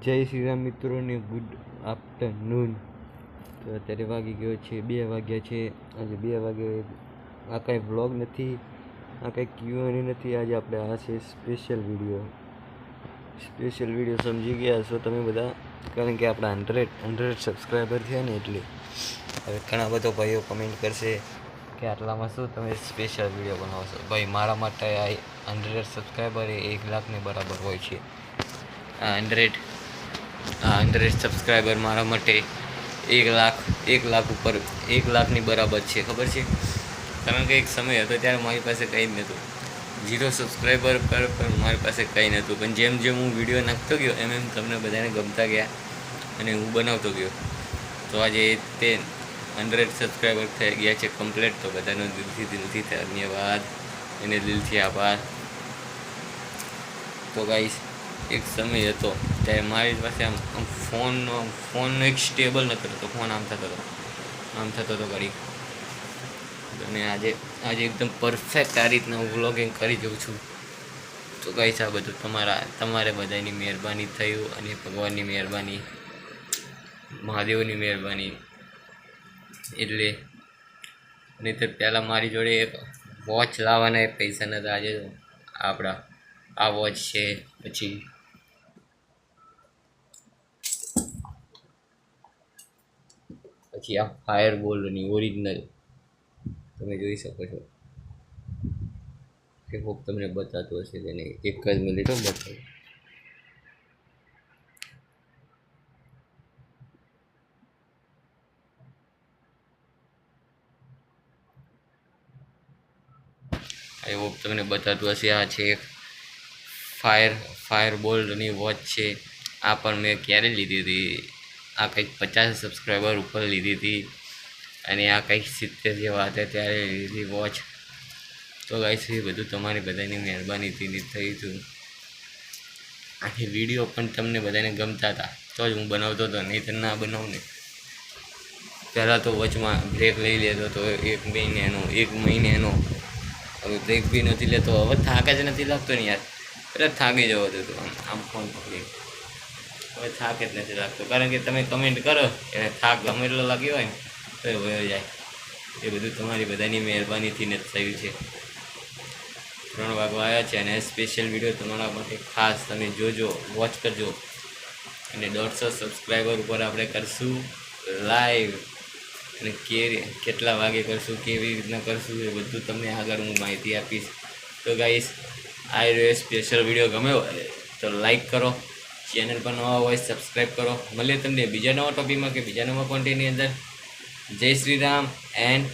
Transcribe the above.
જય શ્રી રામ મિત્રોને good afternoon. તો અત્યારે વાગી ગયો છે 2 વાગ્યા છે. આજે 2 વાગે આ કાંઈ વ્લોગ નથી, આ કાંઈ Q&A નથી. આજે આપણે આ છે સ્પેશિયલ વિડીયો સમજી ગયા છો તમે બધા, કારણ કે આપણા 100 સબસ્ક્રાઈબર થયા ને એટલે હવે ઘણા બધા ભાઈઓ કમેન્ટ કરશે કે આટલામાં શું તમે સ્પેશિયલ વિડીયો બનાવો છો. ભાઈ મારા માટે આ 100 સબસ્ક્રાઈબર એ 1 લાખની બરાબર હોય છે. આ 100 સબસ્ક્રાઈબર મારા માટે 1 લાખ ઉપર 1 લાખની બરાબર છે. ખબર છે? કારણ કે એક સમય હતો ત્યારે મારી પાસે કંઈ જ નહોતું, 0 સબસ્ક્રાઈબર પર પણ મારી પાસે કંઈ નહોતું. પણ જેમ જેમ હું વિડીયો નાખતો ગયો એમ તમને બધાને ગમતા ગયા અને હું બનાવતો ગયો. તો આજે તે 100 સબસ્ક્રાઈબર થઈ ગયા છે કમ્પ્લીટ. તો બધાનો દિલથી ધન્યવાદ અને દિલથી આભાર. તો ગાઈસ, એક સમય હતો ત્યારે મારી પાસે આમ ફોનનો એક સ્ટેબલ નહોતો રહેતો. ફોન આમ થતો હતો ઘડી. અને આજે એકદમ પરફેક્ટ આ રીતના હું વ્લોગિંગ કરી જાઉં છું. તો ગાઈસ, આ બધું તમારે બધાની મહેરબાની થયું અને ભગવાનની મહેરબાની, મહાદેવની મહેરબાની. એટલે નહીં તો પહેલાં મારી જોડે એક વોચ લાવવાના એ પૈસા નહોતા. આજે આપણા આ વોચ છે, પછી આ ફાયર બોલ્ટની ઓરિજિનલ તમે જોઈ શકો છો. કે હોપ તમને બતાતું હશે તેને. એક જ મિનિટ બતાવું. આઈ હોપ તમને બતાતું હશે. આ છે એક ફાયર બોલ્ટની વોચ છે. આ પણ મેં ક્યારે લીધી હતી? આ કંઈક 50 સબસ્ક્રાઈબર ઉપર લીધી હતી અને આ કંઈક 70 જેવા હતા ત્યારે લીધી વોચ. તો ગાઈસ, એ બધું તમારી બધાની મહેરબાનીથી થયું હતું. આખી વિડીયો પણ તમને બધાને ગમતા હતા તો જ હું બનાવતો હતો, નહીં તો ના બનાવું ને. પહેલાં તો વચમાં બ્રેક લઈ લેતો હતો 1 મહિનાનો. હવે બ્રેક બી નથી લેતો. હવે થાક જ નથી લાગતો ને યાર. એટલે થાકી જવો હતો આમ ફોન પકડી. હવે થાક જ નથી લાગતો, કારણ કે તમે કમેન્ટ કરો એને થાક ગમે એટલો લાગ્યો હોય ને તો એ વયો જાય. એ બધું તમારી બધાની મહેરબાનીથી જ થયું છે. 3 વાગવા આવ્યા છે અને સ્પેશિયલ વિડીયો તમારા માટે ખાસ તમે જોજો, વોચ કરજો. અને 150 સબસ્ક્રાઈબર ઉપર આપણે કરશું લાઈવ. અને કેટલા વાગે કરશું, કેવી રીતના કરશું, એ બધું તમને આગળ હું માહિતી આપીશ. તો ગાઈસ, આ રહ્યો સ્પેશિયલ વિડીયો ગમ્યો હોય તો લાઈક કરો, ચેનલ પર નવા હોય સબસ્ક્રાઈબ કરો. મળીએ તમને બીજા નવા ટોપિકમાં કે બીજા નવા કોન્ટેન્ટની અંદર. જય શ્રી રામ એન્ડ